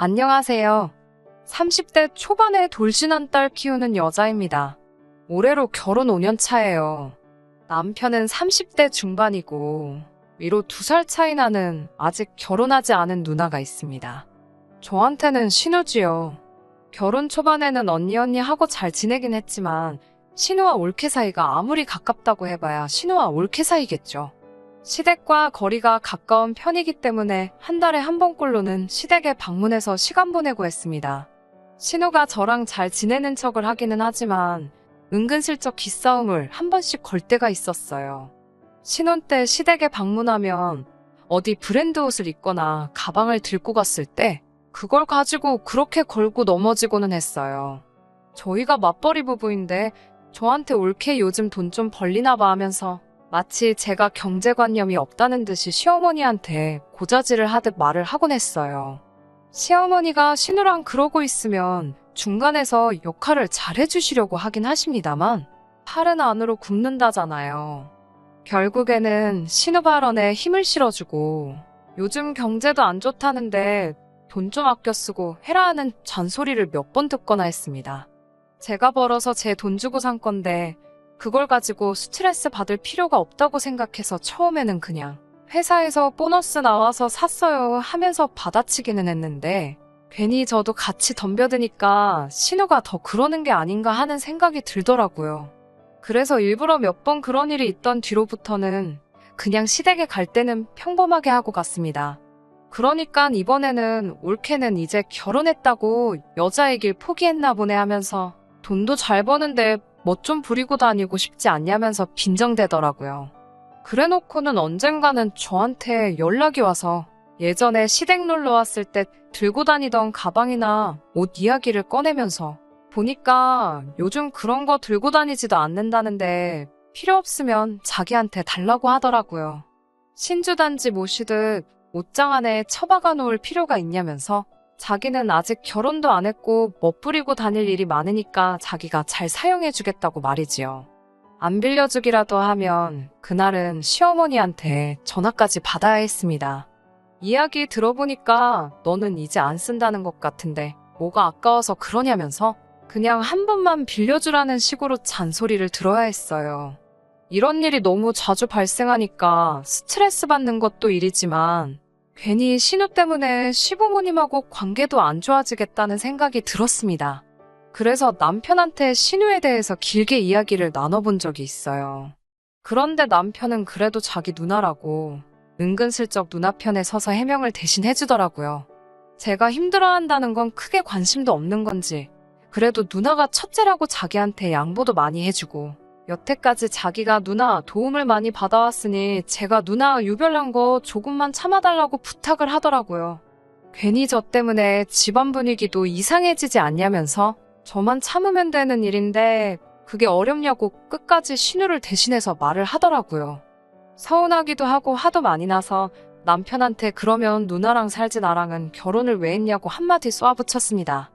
안녕하세요. 30대 초반에 돌진한 딸 키우는 여자입니다. 올해로 결혼 5년 차예요. 남편은 30대 중반이고 위로 2살 차이 나는 아직 결혼하지 않은 누나가 있습니다. 저한테는 신우지요. 결혼 초반에는 언니 하고 잘 지내긴 했지만 신우와 올케 사이가 아무리 가깝다고 해봐야 신우와 올케 사이겠죠. 시댁과 거리가 가까운 편이기 때문에 한 달에 한 번꼴로는 시댁에 방문해서 시간 보내고 했습니다. 신우가 저랑 잘 지내는 척을 하기는 하지만 은근슬쩍 기싸움을 한 번씩 걸 때가 있었어요. 신혼 때 시댁에 방문하면 어디 브랜드 옷을 입거나 가방을 들고 갔을 때 그걸 가지고 그렇게 걸고 넘어지고는 했어요. 저희가 맞벌이 부부인데 저한테 올케 요즘 돈 좀 벌리나 봐 하면서 마치 제가 경제관념이 없다는 듯이 시어머니한테 고자질을 하듯 말을 하곤 했어요. 시어머니가 신우랑 그러고 있으면 중간에서 역할을 잘해주시려고 하긴 하십니다만 팔은 안으로 굽는다잖아요. 결국에는 신우 발언에 힘을 실어주고 요즘 경제도 안 좋다는데 돈 좀 아껴 쓰고 해라 하는 잔소리를 몇 번 듣거나 했습니다. 제가 벌어서 제 돈 주고 산 건데 그걸 가지고 스트레스 받을 필요가 없다고 생각해서 처음에는 그냥 회사에서 보너스 나와서 샀어요 하면서 받아치기는 했는데 괜히 저도 같이 덤벼드니까 신우가 더 그러는 게 아닌가 하는 생각이 들더라고요. 그래서 일부러 몇 번 그런 일이 있던 뒤로부터는 그냥 시댁에 갈 때는 평범하게 하고 갔습니다. 그러니까 이번에는 올케는 이제 결혼했다고 여자이길 포기했나 보네 하면서 돈도 잘 버는데 뭐 좀 부리고 다니고 싶지 않냐면서 빈정대더라고요. 그래놓고는 언젠가는 저한테 연락이 와서 예전에 시댁 놀러 왔을 때 들고 다니던 가방이나 옷 이야기를 꺼내면서 보니까 요즘 그런 거 들고 다니지도 않는다는데 필요 없으면 자기한테 달라고 하더라고요. 신주단지 모시듯 옷장 안에 처박아 놓을 필요가 있냐면서 자기는 아직 결혼도 안 했고 멋부리고 다닐 일이 많으니까 자기가 잘 사용해주겠다고 말이지요. 안 빌려주기라도 하면 그날은 시어머니한테 전화까지 받아야 했습니다. 이야기 들어보니까 너는 이제 안 쓴다는 것 같은데 뭐가 아까워서 그러냐면서 그냥 한 번만 빌려주라는 식으로 잔소리를 들어야 했어요. 이런 일이 너무 자주 발생하니까 스트레스 받는 것도 일이지만 괜히 신우 때문에 시부모님하고 관계도 안 좋아지겠다는 생각이 들었습니다. 그래서 남편한테 신우에 대해서 길게 이야기를 나눠본 적이 있어요. 그런데 남편은 그래도 자기 누나라고 은근슬쩍 누나 편에 서서 해명을 대신 해주더라고요. 제가 힘들어한다는 건 크게 관심도 없는 건지 그래도 누나가 첫째라고 자기한테 양보도 많이 해주고 여태까지 자기가 누나 도움을 많이 받아왔으니 제가 누나 유별난 거 조금만 참아달라고 부탁을 하더라고요. 괜히 저 때문에 집안 분위기도 이상해지지 않냐면서 저만 참으면 되는 일인데 그게 어렵냐고 끝까지 신우를 대신해서 말을 하더라고요. 서운하기도 하고 화도 많이 나서 남편한테 그러면 누나랑 살지 나랑은 결혼을 왜 했냐고 한마디 쏘아붙였습니다.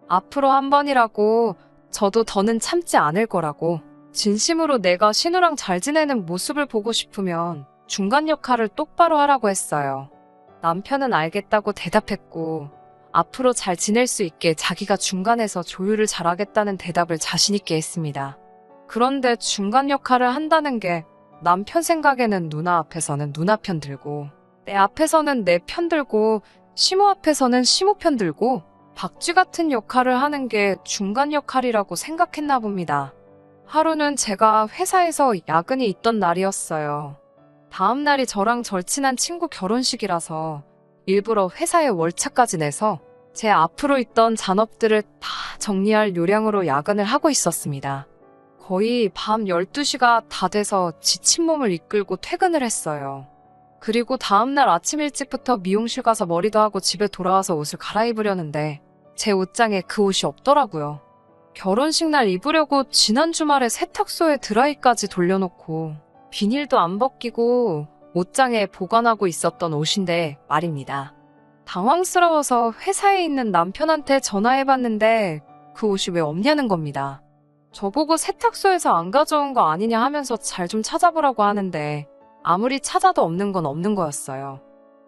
앞으로 한 번이라고 저도 더는 참지 않을 거라고 진심으로 내가 신우랑 잘 지내는 모습을 보고 싶으면 중간 역할을 똑바로 하라고 했어요. 남편은 알겠다고 대답했고 앞으로 잘 지낼 수 있게 자기가 중간에서 조율을 잘하겠다는 대답을 자신 있게 했습니다. 그런데 중간 역할을 한다는 게 남편 생각에는 누나 앞에서는 누나 편 들고 내 앞에서는 내 편 들고 시모 앞에서는 시모 편 들고 박쥐 같은 역할을 하는 게 중간 역할이라고 생각했나 봅니다. 하루는 제가 회사에서 야근이 있던 날이었어요. 다음 날이 저랑 절친한 친구 결혼식이라서 일부러 회사에 월차까지 내서 제 앞으로 있던 잔업들을 다 정리할 요량으로 야근을 하고 있었습니다. 거의 밤 12시가 다 돼서 지친 몸을 이끌고 퇴근을 했어요. 그리고 다음날 아침 일찍부터 미용실 가서 머리도 하고 집에 돌아와서 옷을 갈아입으려는데 제 옷장에 그 옷이 없더라고요. 결혼식 날 입으려고 지난 주말에 세탁소에 드라이까지 돌려놓고 비닐도 안 벗기고 옷장에 보관하고 있었던 옷인데 말입니다. 당황스러워서 회사에 있는 남편한테 전화해봤는데 그 옷이 왜 없냐는 겁니다. 저보고 세탁소에서 안 가져온 거 아니냐 하면서 잘 좀 찾아보라고 하는데 아무리 찾아도 없는 건 없는 거였어요.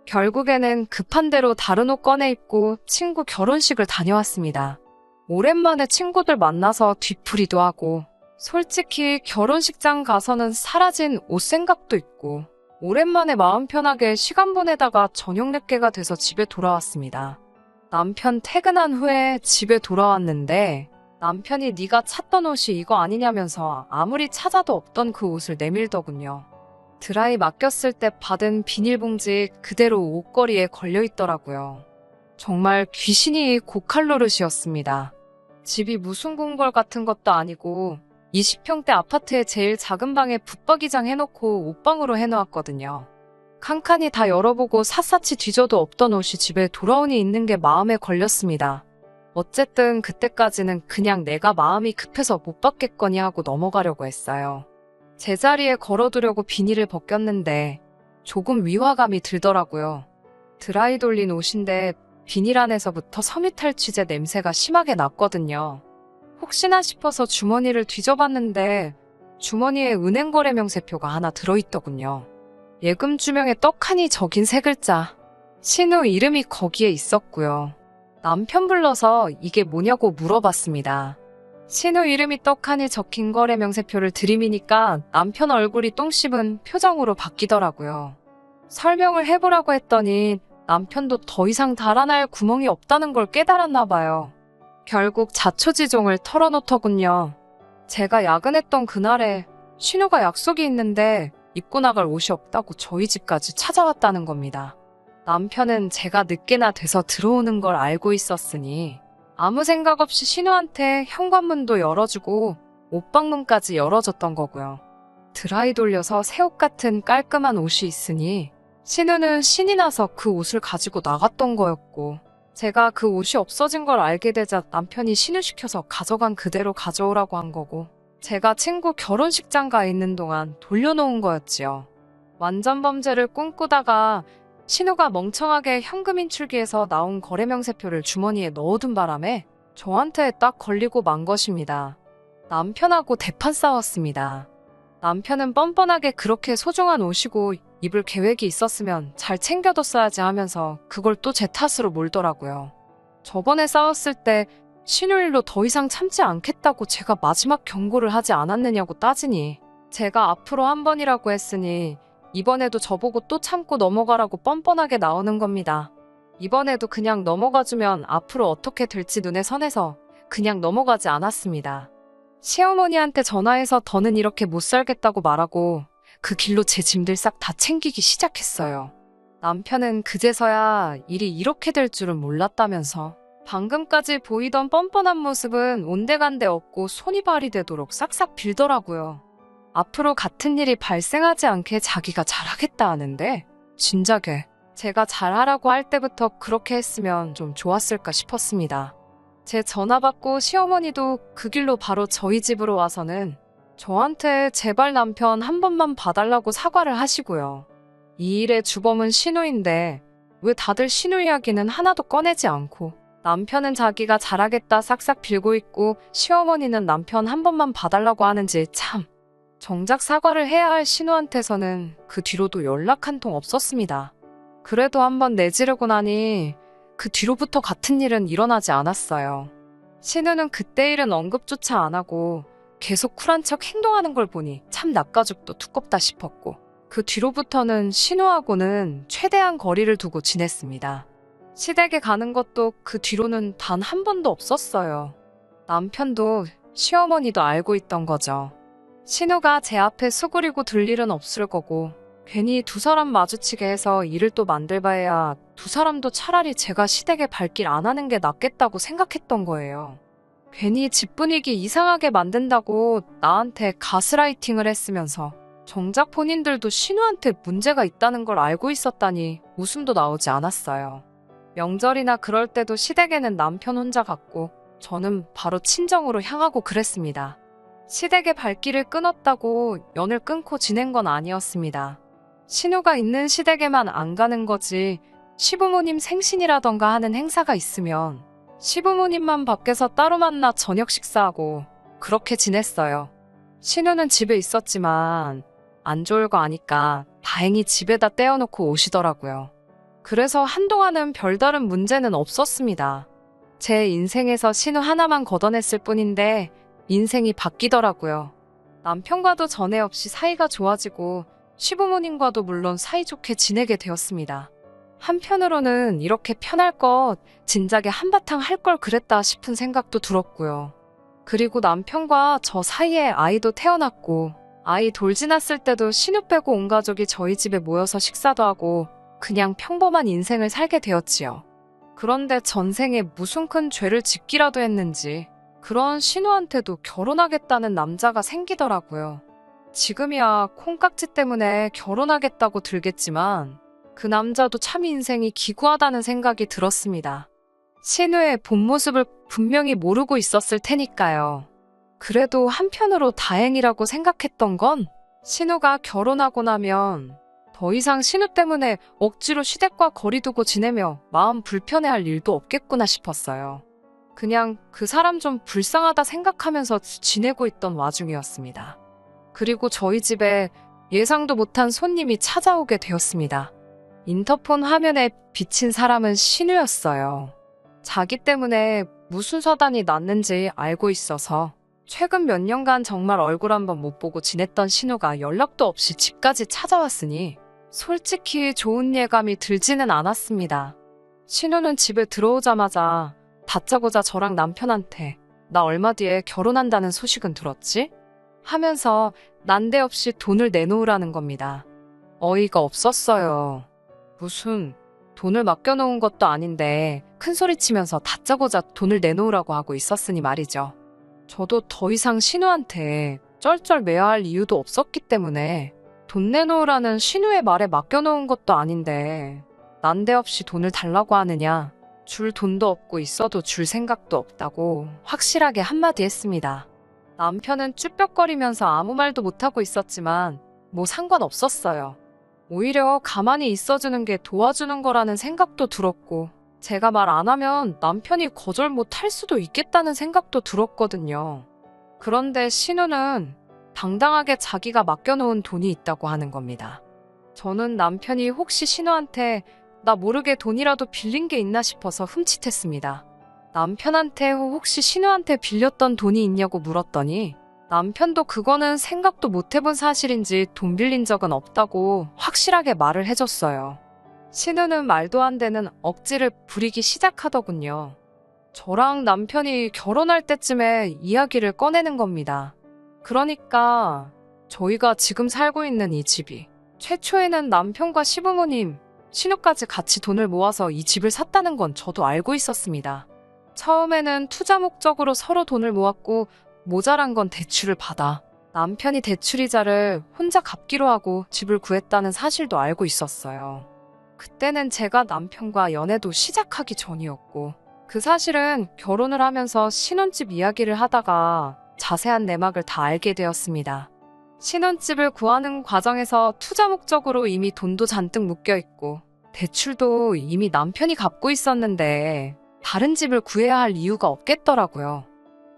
결국에는 급한 대로 다른 옷 꺼내 입고 친구 결혼식을 다녀왔습니다. 오랜만에 친구들 만나서 뒤풀이도 하고, 솔직히 결혼식장 가서는 사라진 옷 생각도 있고, 오랜만에 마음 편하게 시간 보내다가 저녁 늦게가 돼서 집에 돌아왔습니다. 남편 퇴근한 후에 집에 돌아왔는데 남편이 네가 찾던 옷이 이거 아니냐면서 아무리 찾아도 없던 그 옷을 내밀더군요. 드라이 맡겼을 때 받은 비닐봉지 그대로 옷걸이에 걸려있더라고요. 정말 귀신이 고칼로릇이었습니다. 집이 무슨 궁궐 같은 것도 아니고 20평대 아파트의 제일 작은 방에 붙박이장 해놓고 옷방으로 해놓았거든요. 칸칸이 다 열어보고 샅샅이 뒤져도 없던 옷이 집에 돌아오니 있는 게 마음에 걸렸습니다. 어쨌든 그때까지는 그냥 내가 마음이 급해서 못 받겠거니 하고 넘어가려고 했어요. 제자리에 걸어두려고 비닐을 벗겼는데 조금 위화감이 들더라고요. 드라이 돌린 옷인데 비닐 안에서부터 섬유탈취제 냄새가 심하게 났거든요. 혹시나 싶어서 주머니를 뒤져봤는데 주머니에 은행거래 명세표가 하나 들어있더군요. 예금 주명에 떡하니 적인 세 글자. 신우 이름이 거기에 있었고요. 남편 불러서 이게 뭐냐고 물어봤습니다. 신우 이름이 떡하니 적힌 거래 명세표를 들이미니까 남편 얼굴이 똥 씹은 표정으로 바뀌더라고요. 설명을 해보라고 했더니 남편도 더 이상 달아날 구멍이 없다는 걸 깨달았나 봐요. 결국 자초지종을 털어놓더군요. 제가 야근했던 그날에 신우가 약속이 있는데 입고 나갈 옷이 없다고 저희 집까지 찾아왔다는 겁니다. 남편은 제가 늦게나 돼서 들어오는 걸 알고 있었으니 아무 생각 없이 신우한테 현관문도 열어주고 옷방문까지 열어줬던 거고요. 드라이 돌려서 새 옷 같은 깔끔한 옷이 있으니 신우는 신이 나서 그 옷을 가지고 나갔던 거였고, 제가 그 옷이 없어진 걸 알게 되자 남편이 신우시켜서 가져간 그대로 가져오라고 한 거고, 제가 친구 결혼식장 가 있는 동안 돌려놓은 거였지요. 완전 범죄를 꿈꾸다가 신우가 멍청하게 현금 인출기에서 나온 거래명세표를 주머니에 넣어둔 바람에 저한테 딱 걸리고 만 것입니다. 남편하고 대판 싸웠습니다. 남편은 뻔뻔하게 그렇게 소중한 옷이고 입을 계획이 있었으면 잘 챙겨뒀어야지 하면서 그걸 또 제 탓으로 몰더라고요. 저번에 싸웠을 때 신우 일로 더 이상 참지 않겠다고 제가 마지막 경고를 하지 않았느냐고 따지니 제가 앞으로 한 번이라고 했으니 이번에도 저보고 또 참고 넘어가라고 뻔뻔하게 나오는 겁니다. 이번에도 그냥 넘어가주면 앞으로 어떻게 될지 눈에 선해서 그냥 넘어가지 않았습니다. 시어머니한테 전화해서 더는 이렇게 못 살겠다고 말하고 그 길로 제 짐들 싹 다 챙기기 시작했어요. 남편은 그제서야 일이 이렇게 될 줄은 몰랐다면서 방금까지 보이던 뻔뻔한 모습은 온데간데 없고 손이 발이 되도록 싹싹 빌더라고요. 앞으로 같은 일이 발생하지 않게 자기가 잘하겠다 하는데 진작에 제가 잘하라고 할 때부터 그렇게 했으면 좀 좋았을까 싶었습니다. 제 전화 받고 시어머니도 그 길로 바로 저희 집으로 와서는 저한테 제발 남편 한 번만 봐달라고 사과를 하시고요. 이 일의 주범은 신우인데 왜 다들 신우 이야기는 하나도 꺼내지 않고 남편은 자기가 잘하겠다 싹싹 빌고 있고 시어머니는 남편 한 번만 봐달라고 하는지 참. 정작 사과를 해야 할 신우한테서는 그 뒤로도 연락 한 통 없었습니다. 그래도 한번 내지르고 나니 그 뒤로부터 같은 일은 일어나지 않았어요. 신우는 그때 일은 언급조차 안 하고 계속 쿨한 척 행동하는 걸 보니 참 낯가죽도 두껍다 싶었고, 그 뒤로부터는 신우하고는 최대한 거리를 두고 지냈습니다. 시댁에 가는 것도 그 뒤로는 단 한 번도 없었어요. 남편도 시어머니도 알고 있던 거죠. 신우가 제 앞에 수그리고 들 일은 없을 거고, 괜히 두 사람 마주치게 해서 일을 또 만들바해야 두 사람도 차라리 제가 시댁에 발길 안 하는 게 낫겠다고 생각했던 거예요. 괜히 집 분위기 이상하게 만든다고 나한테 가스라이팅을 했으면서 정작 본인들도 신우한테 문제가 있다는 걸 알고 있었다니 웃음도 나오지 않았어요. 명절이나 그럴 때도 시댁에는 남편 혼자 갔고 저는 바로 친정으로 향하고 그랬습니다. 시댁의 발길을 끊었다고 연을 끊고 지낸 건 아니었습니다. 신우가 있는 시댁에만 안 가는 거지 시부모님 생신이라던가 하는 행사가 있으면 시부모님만 밖에서 따로 만나 저녁 식사하고 그렇게 지냈어요. 신우는 집에 있었지만 안 좋을 거 아니까 다행히 집에다 떼어놓고 오시더라고요. 그래서 한동안은 별다른 문제는 없었습니다. 제 인생에서 신우 하나만 걷어냈을 뿐인데 인생이 바뀌더라고요. 남편과도 전에 없이 사이가 좋아지고 시부모님과도 물론 사이좋게 지내게 되었습니다. 한편으로는 이렇게 편할 것 진작에 한바탕 할 걸 그랬다 싶은 생각도 들었고요. 그리고 남편과 저 사이에 아이도 태어났고 아이 돌지났을 때도 신우 빼고 온 가족이 저희 집에 모여서 식사도 하고 그냥 평범한 인생을 살게 되었지요. 그런데 전생에 무슨 큰 죄를 짓기라도 했는지 그런 신우한테도 결혼하겠다는 남자가 생기더라고요. 지금이야 콩깍지 때문에 결혼하겠다고 들겠지만 그 남자도 참 인생이 기구하다는 생각이 들었습니다. 신우의 본 모습을 분명히 모르고 있었을 테니까요. 그래도 한편으로 다행이라고 생각했던 건 신우가 결혼하고 나면 더 이상 신우 때문에 억지로 시댁과 거리 두고 지내며 마음 불편해할 일도 없겠구나 싶었어요. 그냥 그 사람 좀 불쌍하다 생각하면서 지내고 있던 와중이었습니다. 그리고 저희 집에 예상도 못한 손님이 찾아오게 되었습니다. 인터폰 화면에 비친 사람은 신우였어요. 자기 때문에 무슨 사단이 났는지 알고 있어서 최근 몇 년간 정말 얼굴 한번 못 보고 지냈던 신우가 연락도 없이 집까지 찾아왔으니 솔직히 좋은 예감이 들지는 않았습니다. 신우는 집에 들어오자마자 다짜고짜 저랑 남편한테 나 얼마 뒤에 결혼한다는 소식은 들었지? 하면서 난데없이 돈을 내놓으라는 겁니다. 어이가 없었어요. 무슨 돈을 맡겨놓은 것도 아닌데 큰소리치면서 다짜고짜 돈을 내놓으라고 하고 있었으니 말이죠. 저도 더 이상 신우한테 쩔쩔매야 할 이유도 없었기 때문에 돈 내놓으라는 신우의 말에 맡겨놓은 것도 아닌데 난데없이 돈을 달라고 하느냐, 줄 돈도 없고 있어도 줄 생각도 없다고 확실하게 한마디 했습니다. 남편은 쭈뼛거리면서 아무 말도 못하고 있었지만 뭐 상관없었어요. 오히려 가만히 있어주는 게 도와주는 거라는 생각도 들었고 제가 말 안 하면 남편이 거절 못 할 수도 있겠다는 생각도 들었거든요. 그런데 신우는 당당하게 자기가 맡겨놓은 돈이 있다고 하는 겁니다. 저는 남편이 혹시 신우한테 나 모르게 돈이라도 빌린 게 있나 싶어서 흠칫했습니다. 남편한테 혹시 신우한테 빌렸던 돈이 있냐고 물었더니 남편도 그거는 생각도 못 해본 사실인지 돈 빌린 적은 없다고 확실하게 말을 해줬어요. 신우는 말도 안 되는 억지를 부리기 시작하더군요. 저랑 남편이 결혼할 때쯤에 이야기를 꺼내는 겁니다. 그러니까 저희가 지금 살고 있는 이 집이 최초에는 남편과 시부모님, 신우까지 같이 돈을 모아서 이 집을 샀다는 건 저도 알고 있었습니다. 처음에는 투자 목적으로 서로 돈을 모았고 모자란 건 대출을 받아 남편이 대출이자를 혼자 갚기로 하고 집을 구했다는 사실도 알고 있었어요. 그때는 제가 남편과 연애도 시작하기 전이었고 그 사실은 결혼을 하면서 신혼집 이야기를 하다가 자세한 내막을 다 알게 되었습니다. 신혼집을 구하는 과정에서 투자 목적으로 이미 돈도 잔뜩 묶여 있고 대출도 이미 남편이 갚고 있었는데 다른 집을 구해야 할 이유가 없겠더라고요.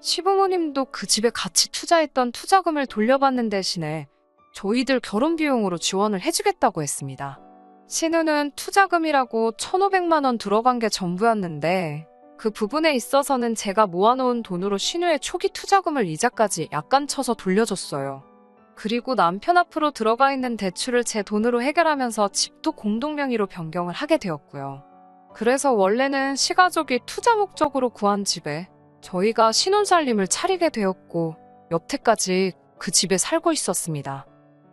시부모님도 그 집에 같이 투자했던 투자금을 돌려받는 대신에 저희들 결혼 비용으로 지원을 해주겠다고 했습니다. 신우는 투자금이라고 1,500만 원 들어간 게 전부였는데 그 부분에 있어서는 제가 모아놓은 돈으로 신우의 초기 투자금을 이자까지 약간 쳐서 돌려줬어요. 그리고 남편 앞으로 들어가 있는 대출을 제 돈으로 해결하면서 집도 공동명의로 변경을 하게 되었고요. 그래서 원래는 시가족이 투자 목적으로 구한 집에 저희가 신혼살림을 차리게 되었고 여태까지 그 집에 살고 있었습니다.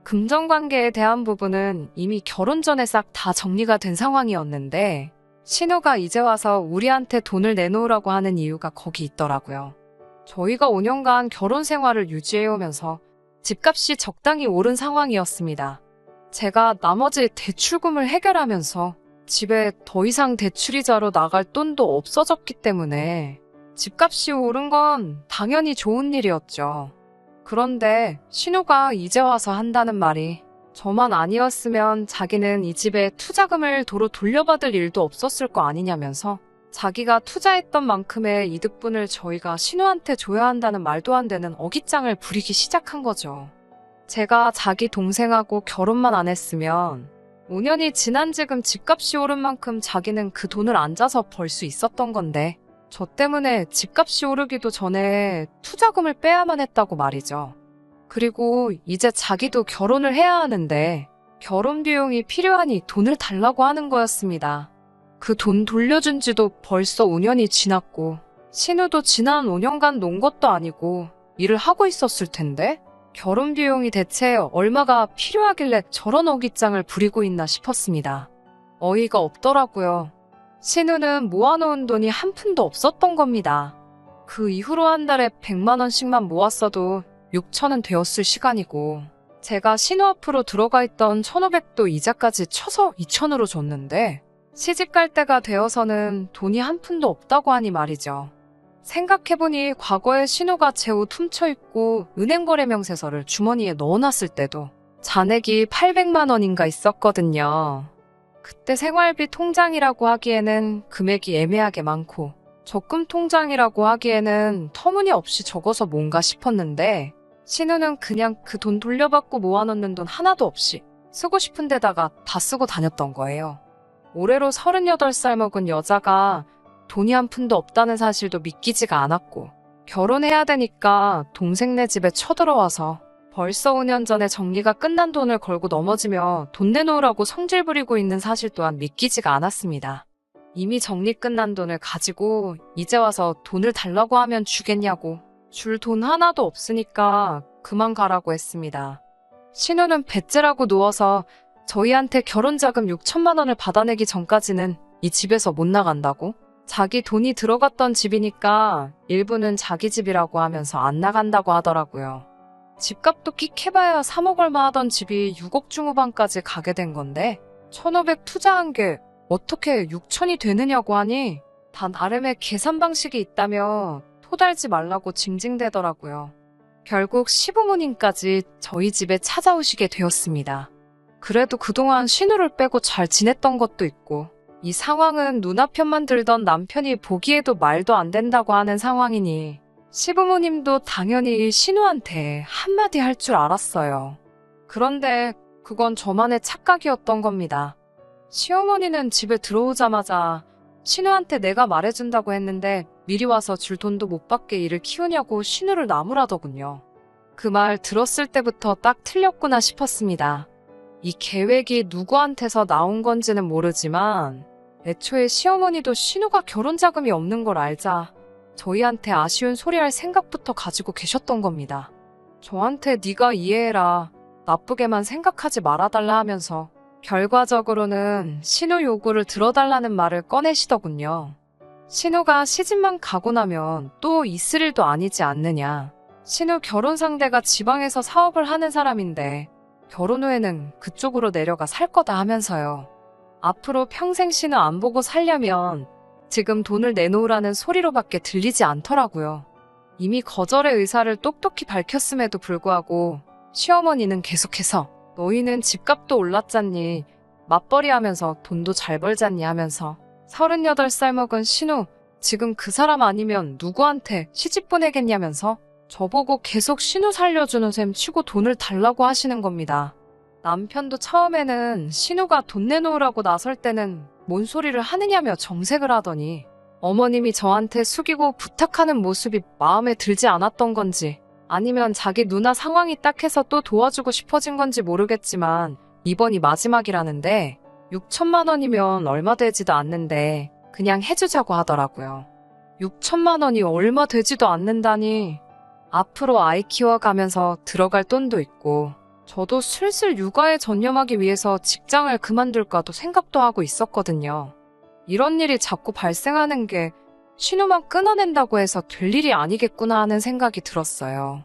금전관계에 대한 부분은 이미 결혼 전에 싹 다 정리가 된 상황이었는데 신우가 이제 와서 우리한테 돈을 내놓으라고 하는 이유가 거기 있더라고요. 저희가 5년간 결혼 생활을 유지해오면서 집값이 적당히 오른 상황이었습니다. 제가 나머지 대출금을 해결하면서 집에 더 이상 대출이자로 나갈 돈도 없어졌기 때문에 집값이 오른 건 당연히 좋은 일이었죠. 그런데 신우가 이제 와서 한다는 말이 저만 아니었으면 자기는 이 집에 투자금을 도로 돌려받을 일도 없었을 거 아니냐면서 자기가 투자했던 만큼의 이득분을 저희가 신우한테 줘야 한다는 말도 안 되는 어깃장을 부리기 시작한 거죠. 제가 자기 동생하고 결혼만 안 했으면 5년이 지난 지금 집값이 오른 만큼 자기는 그 돈을 앉아서 벌 수 있었던 건데 저 때문에 집값이 오르기도 전에 투자금을 빼야만 했다고 말이죠. 그리고 이제 자기도 결혼을 해야 하는데 결혼 비용이 필요하니 돈을 달라고 하는 거였습니다. 그 돈 돌려준 지도 벌써 5년이 지났고 신우도 지난 5년간 논 것도 아니고 일을 하고 있었을 텐데 결혼 비용이 대체 얼마가 필요하길래 저런 어깃장을 부리고 있나 싶었습니다. 어이가 없더라고요. 신우는 모아놓은 돈이 한 푼도 없었던 겁니다. 그 이후로 한 달에 100만 원씩만 모았어도 6천은 되었을 시간이고 제가 신우 앞으로 들어가 있던 1,500도 이자까지 쳐서 2천으로 줬는데 시집 갈 때가 되어서는 돈이 한 푼도 없다고 하니 말이죠. 생각해보니 과거에 신우가 제 옷 훔쳐입고 은행거래 명세서를 주머니에 넣어놨을 때도 잔액이 800만 원인가 있었거든요. 그때 생활비 통장이라고 하기에는 금액이 애매하게 많고 적금 통장이라고 하기에는 터무니없이 적어서 뭔가 싶었는데 신우는 그냥 그 돈 돌려받고 모아놓는 돈 하나도 없이 쓰고 싶은 데다가 다 쓰고 다녔던 거예요. 올해로 38살 먹은 여자가 돈이 한 푼도 없다는 사실도 믿기지가 않았고 결혼해야 되니까 동생네 집에 쳐들어와서 벌써 5년 전에 정리가 끝난 돈을 걸고 넘어지며 돈 내놓으라고 성질 부리고 있는 사실 또한 믿기지가 않았습니다. 이미 정리 끝난 돈을 가지고 이제 와서 돈을 달라고 하면 주겠냐고 줄 돈 하나도 없으니까 그만 가라고 했습니다. 신우는 배째라고 누워서 저희한테 결혼자금 6천만 원을 받아내기 전까지는 이 집에서 못 나간다고? 자기 돈이 들어갔던 집이니까 일부는 자기 집이라고 하면서 안 나간다고 하더라고요. 집값도 끽 해봐야 3억 얼마 하던 집이 6억 중후반까지 가게 된 건데 1,500 투자한 게 어떻게 6천이 되느냐고 하니 다 나름의 계산 방식이 있다며 토달지 말라고 징징대더라고요. 결국 시부모님까지 저희 집에 찾아오시게 되었습니다. 그래도 그동안 신우를 빼고 잘 지냈던 것도 있고 이 상황은 누나 편만 들던 남편이 보기에도 말도 안 된다고 하는 상황이니 시부모님도 당연히 신우한테 한마디 할 줄 알았어요. 그런데 그건 저만의 착각이었던 겁니다. 시어머니는 집에 들어오자마자 신우한테 내가 말해준다고 했는데 미리 와서 줄 돈도 못 받게 일을 키우냐고 신우를 나무라더군요. 그 말 들었을 때부터 딱 틀렸구나 싶었습니다. 이 계획이 누구한테서 나온 건지는 모르지만 애초에 시어머니도 신우가 결혼 자금이 없는 걸 알자 저희한테 아쉬운 소리 할 생각부터 가지고 계셨던 겁니다. 저한테 네가 이해해라, 나쁘게만 생각하지 말아달라 하면서 결과적으로는 신우 요구를 들어달라는 말을 꺼내시더군요. 신우가 시집만 가고 나면 또 있을 일도 아니지 않느냐. 신우 결혼 상대가 지방에서 사업을 하는 사람인데 결혼 후에는 그쪽으로 내려가 살 거다 하면서요. 앞으로 평생 신우 안 보고 살려면 지금 돈을 내놓으라는 소리로밖에 들리지 않더라고요. 이미 거절의 의사를 똑똑히 밝혔음에도 불구하고 시어머니는 계속해서 너희는 집값도 올랐잖니, 맞벌이 하면서 돈도 잘 벌잖니 하면서 38살 먹은 신우, 지금 그 사람 아니면 누구한테 시집 보내겠냐면서 저보고 계속 신우 살려주는 셈 치고 돈을 달라고 하시는 겁니다. 남편도 처음에는 신우가 돈 내놓으라고 나설 때는 뭔 소리를 하느냐며 정색을 하더니 어머님이 저한테 숙이고 부탁하는 모습이 마음에 들지 않았던 건지 아니면 자기 누나 상황이 딱해서 또 도와주고 싶어진 건지 모르겠지만 이번이 마지막이라는데 6천만 원이면 얼마 되지도 않는데 그냥 해주자고 하더라고요. 6천만 원이 얼마 되지도 않는다니. 앞으로 아이 키워가면서 들어갈 돈도 있고 저도 슬슬 육아에 전념하기 위해서 직장을 그만둘까도 생각도 하고 있었거든요. 이런 일이 자꾸 발생하는 게 신우만 끊어낸다고 해서 될 일이 아니겠구나 하는 생각이 들었어요.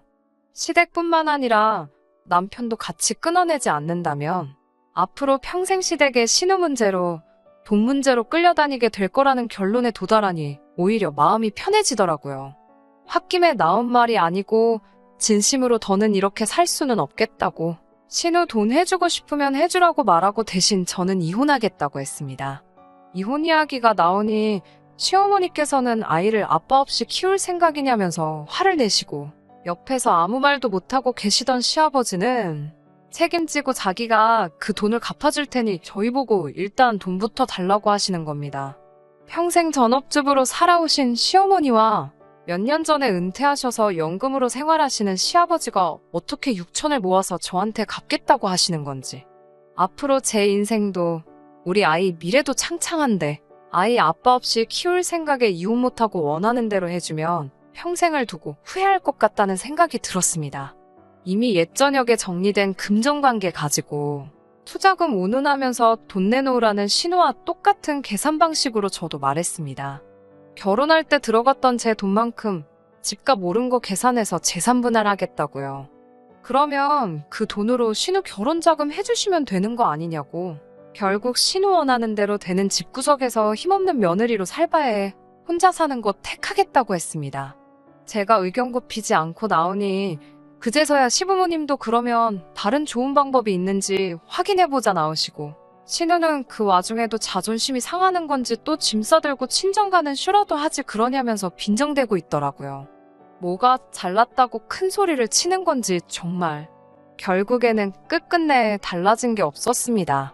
시댁뿐만 아니라 남편도 같이 끊어내지 않는다면 앞으로 평생 시댁의 신우 문제로 돈 문제로 끌려다니게 될 거라는 결론에 도달하니 오히려 마음이 편해지더라고요. 홧김에 나온 말이 아니고 진심으로 더는 이렇게 살 수는 없겠다고 신우 돈 해주고 싶으면 해주라고 말하고 대신 저는 이혼하겠다고 했습니다. 이혼 이야기가 나오니 시어머니께서는 아이를 아빠 없이 키울 생각이냐면서 화를 내시고 옆에서 아무 말도 못하고 계시던 시아버지는 책임지고 자기가 그 돈을 갚아줄 테니 저희 보고 일단 돈부터 달라고 하시는 겁니다. 평생 전업주부로 살아오신 시어머니와 몇 년 전에 은퇴하셔서 연금으로 생활하시는 시아버지가 어떻게 6천을 모아서 저한테 갚겠다고 하시는 건지. 앞으로 제 인생도 우리 아이 미래도 창창한데 아이 아빠 없이 키울 생각에 이혼 못하고 원하는 대로 해주면 평생을 두고 후회할 것 같다는 생각이 들었습니다. 이미 옛저녁에 정리된 금전관계 가지고 투자금 운운하면서 돈 내놓으라는 신호와 똑같은 계산 방식으로 저도 말했습니다. 결혼할 때 들어갔던 제 돈만큼 집값 오른 거 계산해서 재산 분할하겠다고요. 그러면 그 돈으로 신우 결혼자금 해주시면 되는 거 아니냐고. 결국 신우 원하는 대로 되는 집구석에서 힘없는 며느리로 살 바에 혼자 사는 거 택하겠다고 했습니다. 제가 의견 굽히지 않고 나오니 그제서야 시부모님도 그러면 다른 좋은 방법이 있는지 확인해보자 나오시고, 신우는 그 와중에도 자존심이 상하는 건지 또 짐 싸들고 친정 가는 쇼라도 하지 그러냐면서 빈정대고 있더라고요. 뭐가 잘났다고 큰 소리를 치는 건지 정말. 결국에는 끝끝내 달라진 게 없었습니다.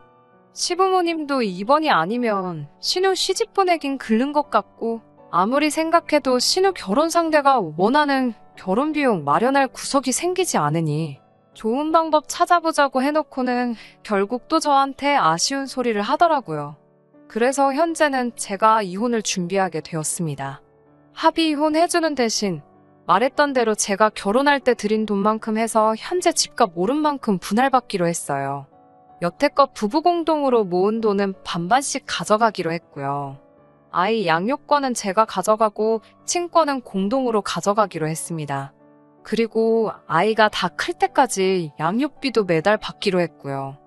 시부모님도 이번이 아니면 신우 시집 보내긴 글른 것 같고, 아무리 생각해도 신우 결혼 상대가 원하는 결혼 비용 마련할 구석이 생기지 않으니 좋은 방법 찾아보자고 해놓고는 결국 또 저한테 아쉬운 소리를 하더라고요. 그래서 현재는 제가 이혼을 준비하게 되었습니다. 합의 이혼 해주는 대신 말했던 대로 제가 결혼할 때 드린 돈만큼 해서 현재 집값 오른 만큼 분할받기로 했어요. 여태껏 부부 공동으로 모은 돈은 반반씩 가져가기로 했고요. 아이 양육권은 제가 가져가고 친권은 공동으로 가져가기로 했습니다. 그리고 아이가 다 클 때까지 양육비도 매달 받기로 했고요.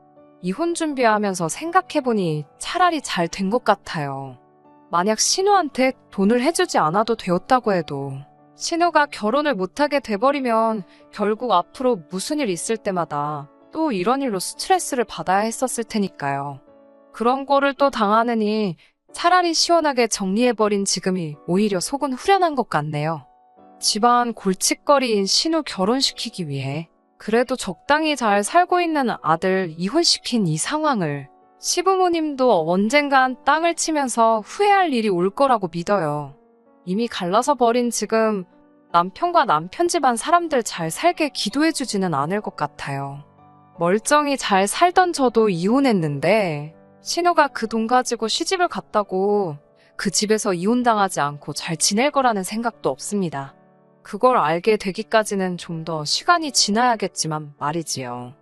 이혼 준비하면서 생각해보니 차라리 잘 된 것 같아요. 만약 신우한테 돈을 해주지 않아도 되었다고 해도 신우가 결혼을 못하게 돼버리면 결국 앞으로 무슨 일 있을 때마다 또 이런 일로 스트레스를 받아야 했었을 테니까요. 그런 거를 또 당하느니 차라리 시원하게 정리해버린 지금이 오히려 속은 후련한 것 같네요. 집안 골칫거리인 신우 결혼시키기 위해 그래도 적당히 잘 살고 있는 아들 이혼시킨 이 상황을 시부모님도 언젠간 땅을 치면서 후회할 일이 올 거라고 믿어요. 이미 갈라서 버린 지금 남편과 남편 집안 사람들 잘 살게 기도해주지는 않을 것 같아요. 멀쩡히 잘 살던 저도 이혼했는데 신우가 그 돈 가지고 시집을 갔다고 그 집에서 이혼당하지 않고 잘 지낼 거라는 생각도 없습니다. 그걸 알게 되기까지는 좀 더 시간이 지나야겠지만 말이지요.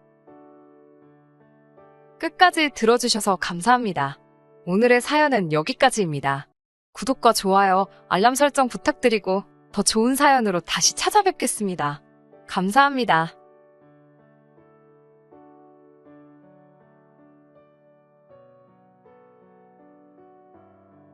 끝까지 들어주셔서 감사합니다. 오늘의 사연은 여기까지입니다. 구독과 좋아요, 알람 설정 부탁드리고 더 좋은 사연으로 다시 찾아뵙겠습니다. 감사합니다.